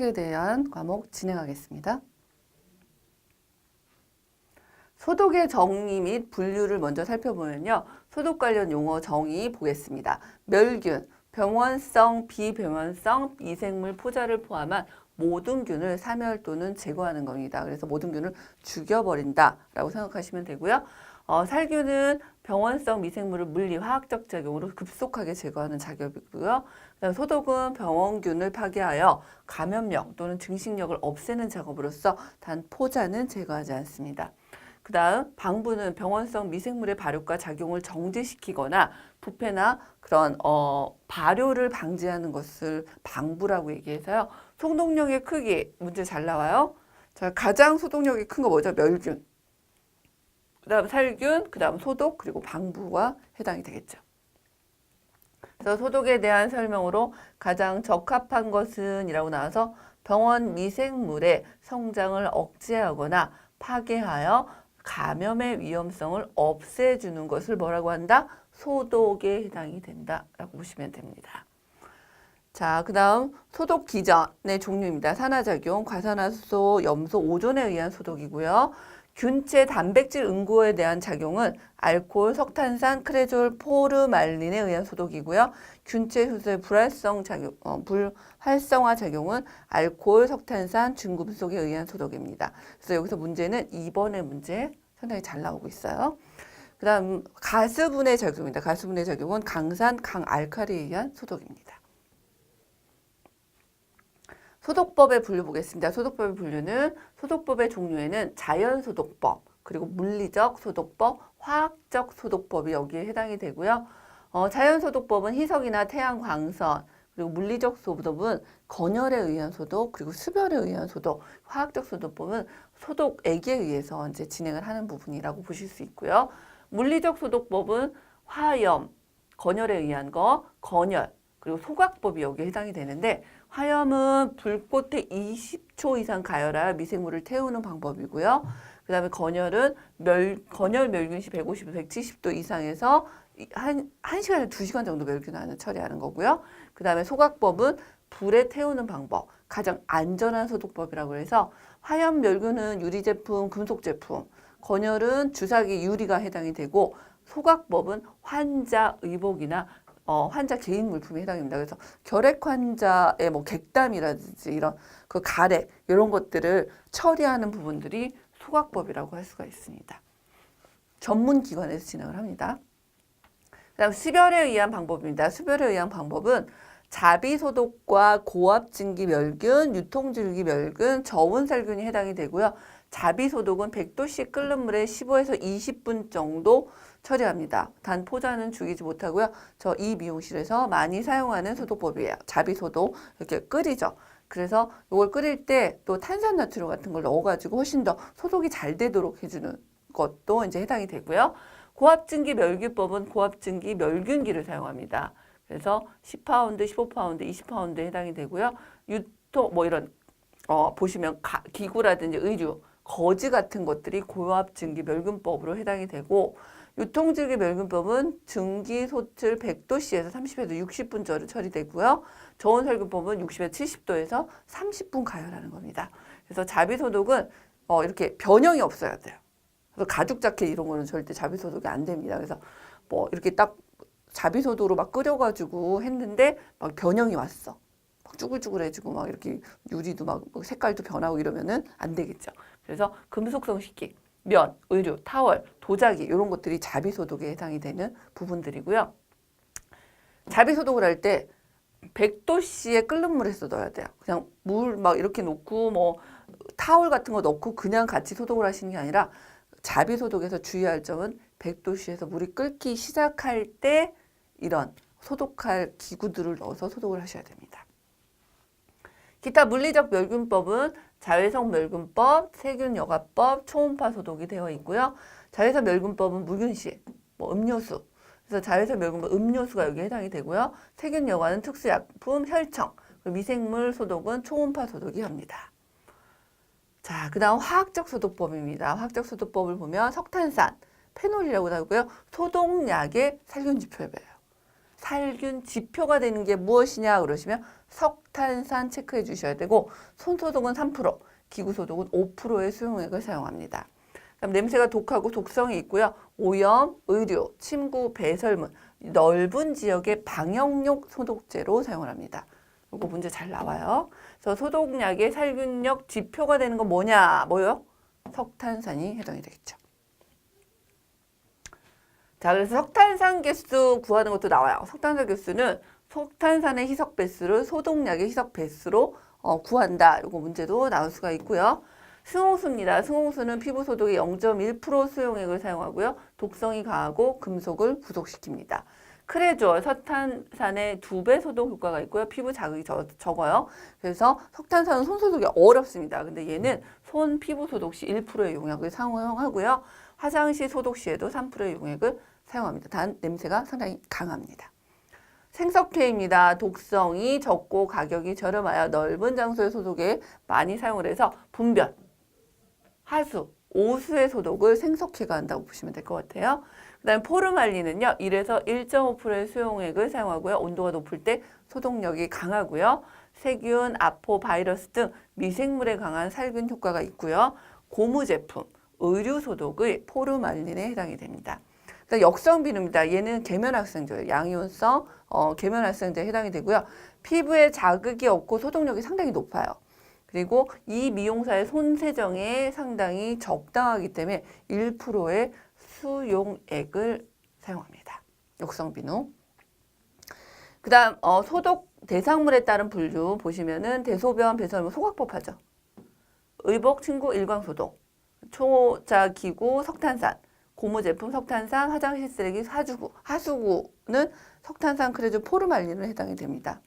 소독약에 대한 과목 진행하겠습니다. 소독의 정의 및 분류를 먼저 살펴보면요. 소독 관련 용어 정의 보겠습니다. 멸균, 병원성, 비병원성 미생물 포자를 포함한 모든 균을 사멸 또는 제거하는 겁니다. 그래서 모든 균을 죽여버린다 라고 생각하시면 되고요. 살균은 병원성 미생물을 물리 화학적 작용으로 급속하게 제거하는 작업이고요. 그다음 소독은 병원균을 파괴하여 감염력 또는 증식력을 없애는 작업으로서 단 포자는 제거하지 않습니다. 그 다음 방부는 병원성 미생물의 발효과 작용을 정지시키거나 부패나 그런 발효를 방지하는 것을 방부라고 얘기해서요. 소독력의 크기 문제 잘 나와요. 자, 가장 소독력이 큰 거 뭐죠? 멸균. 그 다음 살균, 그 다음 소독, 그리고 방부가 해당이 되겠죠. 그래서 소독에 대한 설명으로 가장 적합한 것은 이라고 나와서 병원 미생물의 성장을 억제하거나 파괴하여 감염의 위험성을 없애주는 것을 뭐라고 한다? 소독에 해당이 된다라고 보시면 됩니다. 자, 그 다음 소독 기전의 종류입니다. 산화작용, 과산화수소, 염소, 오존에 의한 소독이고요. 균체 단백질 응고에 대한 작용은 알코올, 석탄산, 크레졸, 포르말린에 의한 소독이고요. 균체 효소의 불활성화 작용은 알코올, 석탄산, 중금속에 의한 소독입니다. 그래서 여기서 문제는 2번의 문제 상당히 잘 나오고 있어요. 그 다음 가스분해 작용입니다. 가스분해 작용은 강산, 강알칼리에 의한 소독입니다. 소독법의 분류 보겠습니다. 소독법의 분류는 소독법의 종류에는 자연소독법, 그리고 물리적 소독법, 화학적 소독법이 여기에 해당이 되고요. 자연소독법은 희석이나 태양광선, 그리고 물리적 소독은 건열에 의한 소독, 그리고 수별에 의한 소독, 화학적 소독법은 소독액에 의해서 이제 진행을 하는 부분이라고 보실 수 있고요. 물리적 소독법은 화염, 건열에 의한 거, 건열, 그리고 소각법이 여기에 해당이 되는데 화염은 불꽃에 20초 이상 가열하여 미생물을 태우는 방법이고요. 그 다음에 건열은 건열 멸균시 150에서 170도 이상에서 1시간에서 2시간 정도 멸균하는 처리하는 거고요. 그 다음에 소각법은 불에 태우는 방법, 가장 안전한 소독법이라고 해서 화염 멸균은 유리 제품, 금속 제품, 건열은 주사기 유리가 해당이 되고 소각법은 환자 의복이나 환자 개인 물품에 해당입니다. 그래서 결핵 환자의 뭐 객담이라든지 이런 그 가래 이런 것들을 처리하는 부분들이 소각법이라고 할 수가 있습니다. 전문 기관에서 진행을 합니다. 그다음 수별에 의한 방법입니다. 수별에 의한 방법은 자비소독과 고압증기 멸균, 유통줄기 멸균, 저온살균이 해당이 되고요. 자비소독은 100도씨 끓는 물에 15에서 20분 정도 처리합니다. 단 포자는 죽이지 못하고요. 저 이 미용실에서 많이 사용하는 소독법이에요. 자비소독 이렇게 끓이죠. 그래서 이걸 끓일 때 또 탄산나트륨 같은 걸 넣어가지고 훨씬 더 소독이 잘 되도록 해주는 것도 이제 해당이 되고요. 고압증기 멸균법은 고압증기 멸균기를 사용합니다. 그래서 10파운드, 15파운드, 20파운드에 해당이 되고요. 유통 뭐 이런 보시면 기구라든지 의류, 거즈 같은 것들이 고압증기 멸균법으로 해당이 되고 유통줄기 멸균법은 증기 소출 100도씨에서 30에서 60분 절을 처리되고요. 저온살균법은 60에서 70도에서 30분 가열하는 겁니다. 그래서 자비소독은 이렇게 변형이 없어야 돼요. 그래서 가죽 자켓 이런 거는 절대 자비소독이 안 됩니다. 그래서 뭐 이렇게 딱 자비소독으로 막 끓여가지고 했는데 막 변형이 왔어. 막 쭈글쭈글해지고 막 이렇게 유리도 막 색깔도 변하고 이러면은 안 되겠죠. 그래서 금속성 식기, 면, 의류, 타월, 도자기 이런 것들이 자비소독에 해당이 되는 부분들이고요. 자비소독을 할 때 100도씨에 끓는 물에서 넣어야 돼요. 그냥 물 막 이렇게 놓고 뭐 타월 같은 거 넣고 그냥 같이 소독을 하시는 게 아니라 자비소독에서 주의할 점은 100도씨에서 물이 끓기 시작할 때 이런 소독할 기구들을 넣어서 소독을 하셔야 됩니다. 기타 물리적 멸균법은 자외선 멸균법, 세균 여과법, 초음파 소독이 되어 있고요. 자외선 멸균법은 무균실, 뭐 음료수. 그래서 자외선 멸균법 음료수가 여기에 해당이 되고요. 세균 여과는 특수약품, 혈청, 미생물 소독은 초음파 소독이 합니다. 자, 그 다음 화학적 소독법입니다. 화학적 소독법을 보면 석탄산, 페놀이라고 하고요. 소독약의 살균 지표예요. 살균 지표가 되는 게 무엇이냐 그러시면 석탄산 체크해 주셔야 되고 손소독은 3%, 기구소독은 5%의 수용액을 사용합니다. 그다음 냄새가 독하고 독성이 있고요. 오염, 의류, 침구, 배설물, 넓은 지역의 방역용 소독제로 사용을 합니다. 이거 문제 잘 나와요. 그래서 소독약의 살균력 지표가 되는 건 뭐냐? 뭐요? 석탄산이 해당이 되겠죠. 자, 그래서 석탄산 개수 구하는 것도 나와요. 석탄산 개수는 석탄산의 희석 배수를 소독약의 희석 배수로 구한다. 이거 문제도 나올 수가 있고요. 승홍수입니다. 승홍수는 피부 소독의 0.1% 수용액을 사용하고요. 독성이 강하고 금속을 구속시킵니다. 크레졸, 석탄산의 2배 소독 효과가 있고요. 피부 자극이 적어요. 그래서 석탄산은 손 소독이 어렵습니다. 근데 얘는 손 피부 소독 시 1%의 용액을 사용하고요. 화장실 소독 시에도 3%의 용액을 사용합니다. 단 냄새가 상당히 강합니다. 생석회입니다. 독성이 적고 가격이 저렴하여 넓은 장소의 소독에 많이 사용을 해서 분변, 하수, 오수의 소독을 생석회가 한다고 보시면 될 것 같아요. 그 다음에 포르말린은요. 1에서 1.5%의 수용액을 사용하고요. 온도가 높을 때 소독력이 강하고요. 세균, 아포, 바이러스 등 미생물에 강한 살균 효과가 있고요. 고무 제품, 의류 소독의 포르말린에 해당이 됩니다. 역성비누입니다. 얘는 계면활성제예요. 양이온성 계면활성제에 해당이 되고요. 피부에 자극이 없고 소독력이 상당히 높아요. 그리고 이 미용사의 손 세정에 상당히 적당하기 때문에 1%의 수용액을 사용합니다. 역성비누. 그 다음 소독 대상물에 따른 분류 보시면은 대소변, 배설물, 소각법하죠. 의복, 침구, 일광소독, 초자기구, 석탄산, 고무제품, 석탄산, 화장실 쓰레기, 하수구는 석탄산, 크레졸, 포르말린으로 해당이 됩니다.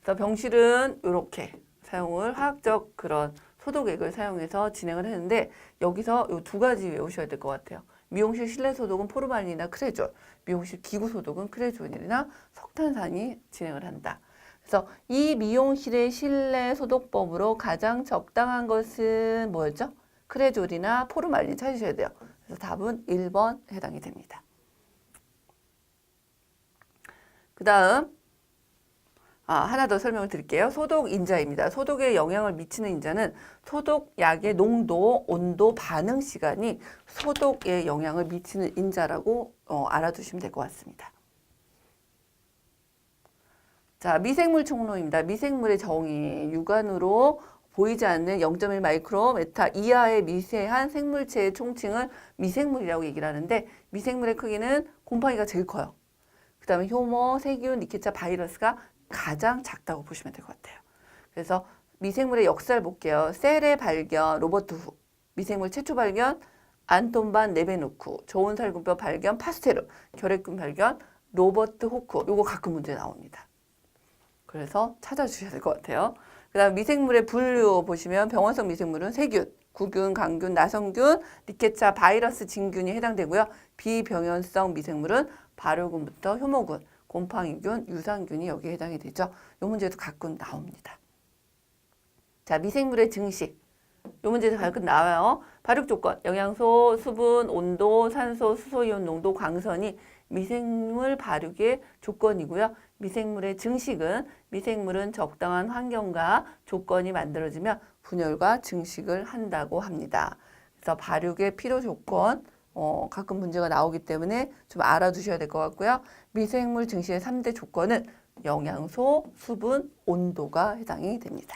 그래서 병실은 이렇게 사용을 화학적 그런 소독액을 사용해서 진행을 했는데 여기서 이 2가지 외우셔야 될 것 같아요. 미용실 실내 소독은 포르말린이나 크레졸, 미용실 기구 소독은 크레졸이나 석탄산이 진행을 한다. 그래서 이 미용실의 실내 소독법으로 가장 적당한 것은 뭐였죠? 크레졸이나 포르말린 찾으셔야 돼요. 그래서 답은 1번 해당이 됩니다. 그 다음 하나 더 설명을 드릴게요. 소독 인자입니다. 소독에 영향을 미치는 인자는 소독약의 농도, 온도, 반응 시간이 소독에 영향을 미치는 인자라고 알아두시면 될 것 같습니다. 자, 미생물 총론입니다. 미생물의 정의, 육안으로 보이지 않는 0.1 마이크로메타 이하의 미세한 생물체의 총칭을 미생물이라고 얘기를 하는데 미생물의 크기는 곰팡이가 제일 커요. 그 다음에 효모, 세균, 니케차, 바이러스가 가장 작다고 보시면 될 것 같아요. 그래서 미생물의 역사를 볼게요. 셀의 발견, 로버트 훅, 미생물 최초 발견, 안톤반 네베누크, 좋은 살균법 발견, 파스테르, 결핵균 발견, 로버트 호크. 요거 가끔 문제 나옵니다. 그래서 찾아주셔야 될 것 같아요. 그 다음 미생물의 분류 보시면 병원성 미생물은 세균, 구균, 강균, 나성균, 니케차, 바이러스, 진균이 해당되고요. 비병연성 미생물은 발효균부터 효모균, 곰팡이균, 유산균이 여기에 해당이 되죠. 이 문제도 가끔 나옵니다. 자, 미생물의 증식. 이 문제도 가끔 나와요. 발육 조건, 영양소, 수분, 온도, 산소, 수소이온 농도, 광선이 미생물 발육의 조건이고요. 미생물의 증식은 미생물은 적당한 환경과 조건이 만들어지면 분열과 증식을 한다고 합니다. 그래서 발육의 필요 조건 가끔 문제가 나오기 때문에 좀 알아두셔야 될 것 같고요. 미생물 증식의 3대 조건은 영양소, 수분, 온도가 해당이 됩니다.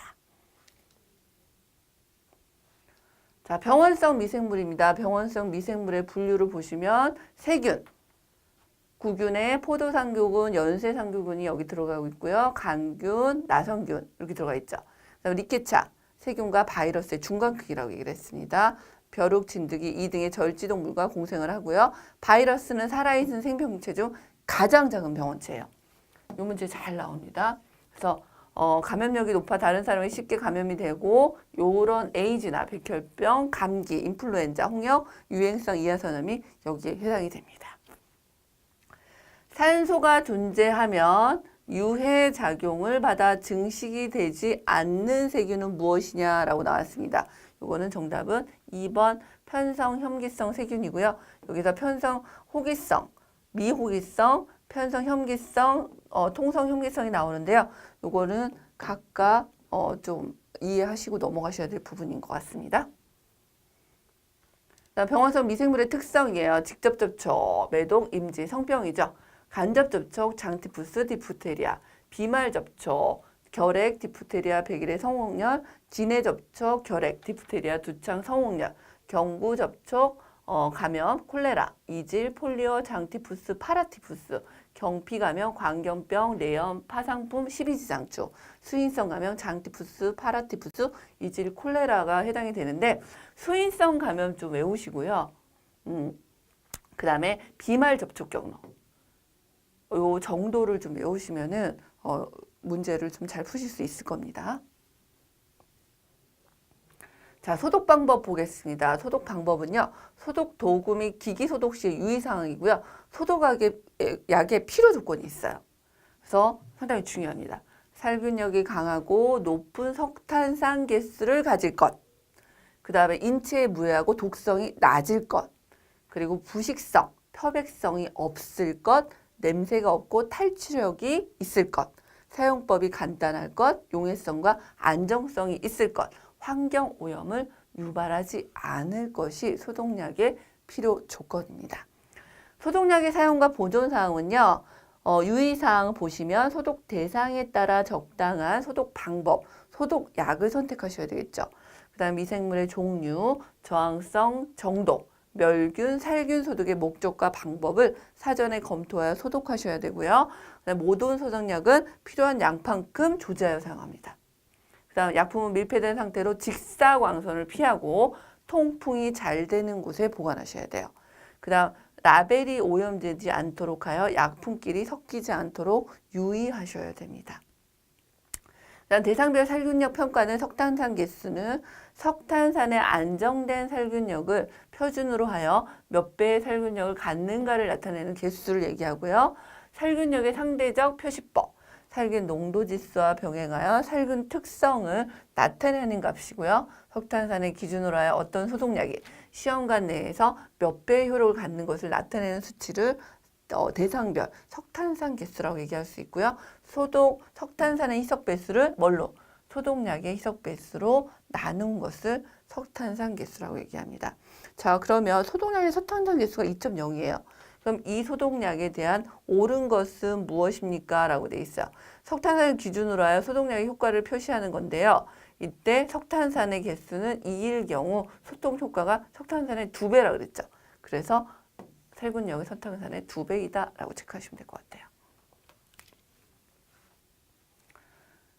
자, 병원성 미생물입니다. 병원성 미생물의 분류를 보시면 세균, 구균에 포도상교균, 연쇄상교균이 여기 들어가고 있고요. 간균, 나성균 이렇게 들어가 있죠. 그다음에 리케차, 세균과 바이러스의 중간 크기라고 얘기를 했습니다. 벼룩, 진드기, 이 등의 절지동물과 공생을 하고요. 바이러스는 살아있는 생명체 중 가장 작은 병원체예요. 이 문제 잘 나옵니다. 그래서 감염력이 높아 다른 사람이 쉽게 감염이 되고 요런 에이즈나 백혈병, 감기, 인플루엔자, 홍역, 유행성 이하선염이 여기에 해당이 됩니다. 산소가 존재하면 유해 작용을 받아 증식이 되지 않는 세균은 무엇이냐라고 나왔습니다. 이거는 정답은 2번 편성 혐기성 세균이고요. 여기서 편성 호기성, 미호기성, 편성 혐기성, 통성 혐기성이 나오는데요. 요거는 각각 좀 이해하시고 넘어가셔야 될 부분인 것 같습니다. 병원성 미생물의 특성이에요. 직접 접촉, 매독, 임지, 성병이죠. 간접 접촉, 장티푸스, 디프테리아, 비말 접촉, 결핵, 디프테리아, 백일의 성홍열, 진해 접촉, 결핵, 디프테리아, 두창, 성홍열, 경구 접촉, 감염, 콜레라, 이질, 폴리오, 장티푸스, 파라티푸스, 경피 감염, 광견병, 뇌염, 파상품, 십이지장초, 수인성 감염, 장티푸스, 파라티푸스, 이질, 콜레라가 해당이 되는데 수인성 감염 좀 외우시고요. 그 다음에 비말 접촉 경로. 요 정도를 좀 외우시면은 문제를 좀 잘 푸실 수 있을 겁니다. 자, 소독 방법 보겠습니다. 소독 방법은요. 소독 도구 및 기기 소독 시의 유의사항이고요. 소독약의 필요 조건이 있어요. 그래서 상당히 중요합니다. 살균력이 강하고 높은 석탄산 개수를 가질 것. 그 다음에 인체에 무해하고 독성이 낮을 것. 그리고 부식성,漂백성이 없을 것. 냄새가 없고 탈취력이 있을 것. 사용법이 간단할 것. 용해성과 안정성이 있을 것. 환경 오염을 유발하지 않을 것이 소독약의 필요 조건입니다. 소독약의 사용과 보존 사항은요. 유의사항 보시면 소독 대상에 따라 적당한 소독 방법, 소독약을 선택하셔야 되겠죠. 그 다음 미생물의 종류, 저항성, 정도, 멸균, 살균 소독의 목적과 방법을 사전에 검토하여 소독하셔야 되고요. 그다음 모든 소독약은 필요한 양만큼 조제하여 사용합니다. 그다음 약품은 밀폐된 상태로 직사광선을 피하고 통풍이 잘 되는 곳에 보관하셔야 돼요. 그다음 라벨이 오염되지 않도록 하여 약품끼리 섞이지 않도록 유의하셔야 됩니다. 그다음 대상별 살균력 평가는 석탄산 개수는 석탄산의 안정된 살균력을 표준으로 하여 몇 배의 살균력을 갖는가를 나타내는 개수를 얘기하고요. 살균력의 상대적 표시법, 살균 농도 지수와 병행하여 살균 특성을 나타내는 값이고요. 석탄산의 기준으로 하여 어떤 소독약이 시험관 내에서 몇 배의 효력을 갖는 것을 나타내는 수치를 대상별 석탄산 개수라고 얘기할 수 있고요. 석탄산의 희석 배수를 뭘로? 소독약의 희석 배수로 나눈 것을 석탄산 개수라고 얘기합니다. 자, 그러면 소독약의 석탄산 개수가 2.0이에요. 그럼 이 소독약에 대한 옳은 것은 무엇입니까? 라고 돼 있어요. 석탄산을 기준으로 하여 소독약의 효과를 표시하는 건데요. 이때 석탄산의 개수는 2일 경우 소독 효과가 석탄산의 2배라고 그랬죠. 그래서 살균력이 석탄산의 2배이다 라고 체크하시면 될 것 같아요.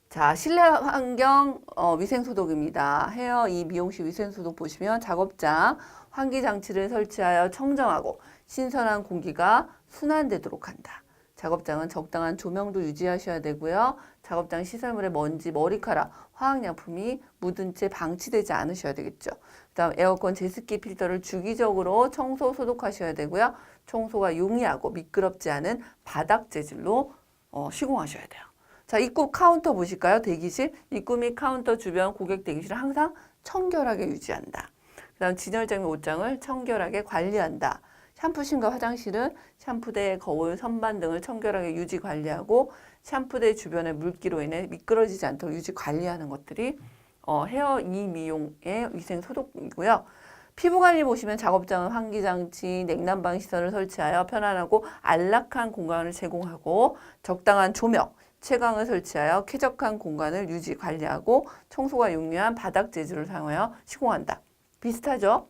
자, 실내 환경 위생소독입니다. 헤어 이 미용실 위생소독 보시면 작업장 환기장치를 설치하여 청정하고 신선한 공기가 순환되도록 한다. 작업장은 적당한 조명도 유지하셔야 되고요. 작업장 시설물에 먼지, 머리카락, 화학약품이 묻은 채 방치되지 않으셔야 되겠죠. 그다음 에어컨 제습기 필터를 주기적으로 청소, 소독하셔야 되고요. 청소가 용이하고 미끄럽지 않은 바닥 재질로 시공하셔야 돼요. 자, 입구 카운터 보실까요? 대기실. 입구 및 카운터 주변 고객 대기실을 항상 청결하게 유지한다. 그 다음 진열장 및 옷장을 청결하게 관리한다. 샴푸실과 화장실은 샴푸대, 거울, 선반 등을 청결하게 유지 관리하고 샴푸대 주변의 물기로 인해 미끄러지지 않도록 유지 관리하는 것들이 헤어 이미용의 위생 소독이고요. 피부관리 보시면 작업장은 환기장치, 냉난방 시설을 설치하여 편안하고 안락한 공간을 제공하고 적당한 조명, 채광을 설치하여 쾌적한 공간을 유지 관리하고 청소가 용이한 바닥 재질을 사용하여 시공한다. 비슷하죠?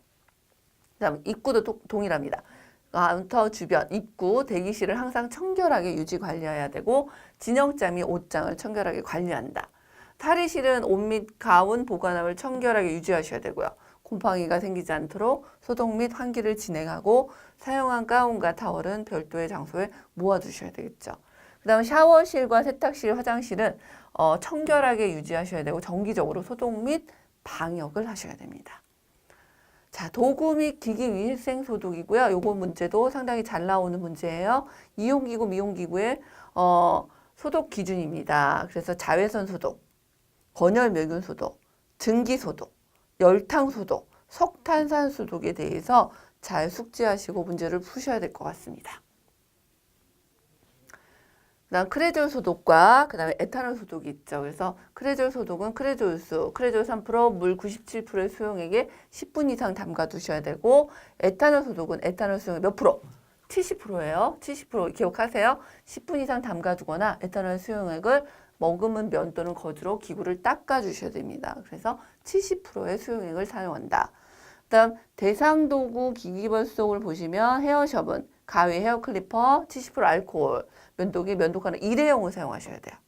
그다음 입구도 동일합니다. 카운터 주변, 입구, 대기실을 항상 청결하게 유지 관리해야 되고 진영장 및 옷장을 청결하게 관리한다. 탈의실은 옷 및 가운, 보관함을 청결하게 유지하셔야 되고요. 곰팡이가 생기지 않도록 소독 및 환기를 진행하고 사용한 가운과 타월은 별도의 장소에 모아두셔야 되겠죠. 그 다음 샤워실과 세탁실, 화장실은 청결하게 유지하셔야 되고 정기적으로 소독 및 방역을 하셔야 됩니다. 자, 도구 및 기기 위생 소독이고요. 요거 문제도 상당히 잘 나오는 문제예요. 이용기구, 미용기구의 소독 기준입니다. 그래서 자외선 소독, 건열 멸균 소독, 증기 소독, 열탕 소독, 석탄산 소독에 대해서 잘 숙지하시고 문제를 푸셔야 될 것 같습니다. 그다음 크레졸 소독과 그다음에 에탄올 소독이 있죠. 그래서 크레졸 소독은 크레졸수, 크레졸 3%, 물 97%의 수용액에 10분 이상 담가 두셔야 되고 에탄올 소독은 에탄올 수용액 몇 프로? 70%예요. 70% 기억하세요. 10분 이상 담가 두거나 에탄올 수용액을 머금은 면 또는 거즈로 기구를 닦아 주셔야 됩니다. 그래서 70%의 수용액을 사용한다. 그다음 대상도구 기기벌속을 보시면 헤어処분, 가위, 헤어클리퍼, 70% 알코올, 면도기, 면도칼은 일회용을 사용하셔야 돼요.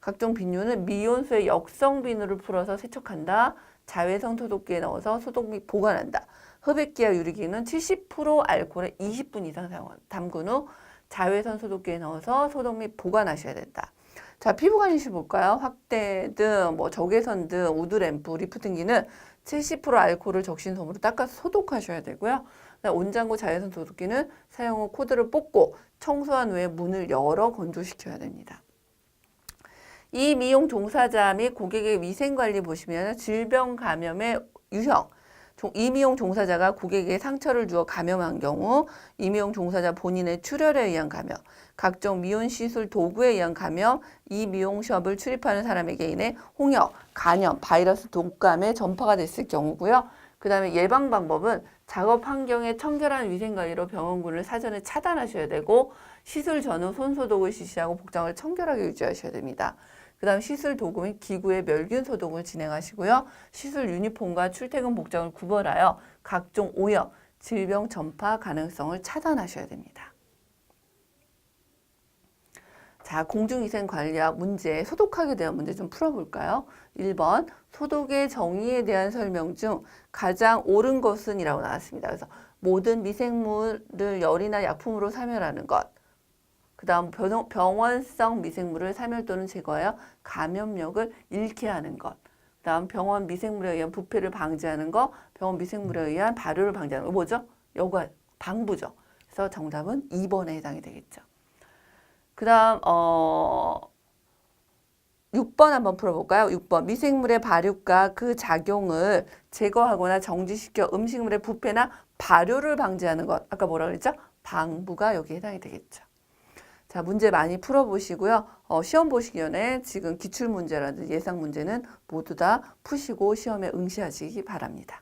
각종 비누는 미온수의 역성 비누를 풀어서 세척한다. 자외선 소독기에 넣어서 소독 및 보관한다. 흡입기와 유리기는 70% 알코올에 20분 이상 담근 후 자외선 소독기에 넣어서 소독 및 보관하셔야 된다. 자, 피부 관리실 볼까요? 확대등, 적외선 등, 우드램프, 리프팅기는 70% 알코올을 적신솜으로 닦아서 소독하셔야 되고요. 온장고 자외선 소독기는 사용 후 코드를 뽑고 청소한 후에 문을 열어 건조시켜야 됩니다. 이 미용 종사자 및 고객의 위생관리 보시면 질병 감염의 유형, 이 미용 종사자가 고객에게 상처를 주어 감염한 경우 이 미용 종사자 본인의 출혈에 의한 감염, 각종 미용 시술 도구에 의한 감염, 이 미용숍을 출입하는 사람에게 인해 홍역, 간염, 바이러스 독감에 전파가 됐을 경우고요. 그 다음에 예방 방법은 작업 환경의 청결한 위생관리로 병원군을 사전에 차단하셔야 되고 시술 전후 손소독을 실시하고 복장을 청결하게 유지하셔야 됩니다. 그 다음 시술 도구 및 기구의 멸균 소독을 진행하시고요. 시술 유니폼과 출퇴근 복장을 구별하여 각종 오염, 질병 전파 가능성을 차단하셔야 됩니다. 자, 공중위생관리학 문제, 소독하게 대한 문제 좀 풀어볼까요? 1번, 소독의 정의에 대한 설명 중 가장 옳은 것은 이라고 나왔습니다. 그래서 모든 미생물을 열이나 약품으로 사멸하는 것. 그 다음 병원성 미생물을 사멸 또는 제거하여 감염력을 잃게 하는 것. 그 다음 병원 미생물에 의한 부패를 방지하는 것, 병원 미생물에 의한 발효를 방지하는 거 뭐죠? 요거 방부죠. 그래서 정답은 2번에 해당이 되겠죠. 그 다음 6번 한번 풀어볼까요? 6번 미생물의 발육과 그 작용을 제거하거나 정지시켜 음식물의 부패나 발효를 방지하는 것. 아까 뭐라 그랬죠? 방부가 여기에 해당이 되겠죠. 자, 문제 많이 풀어보시고요. 시험 보시기 전에 지금 기출문제라든지 예상문제는 모두 다 푸시고 시험에 응시하시기 바랍니다.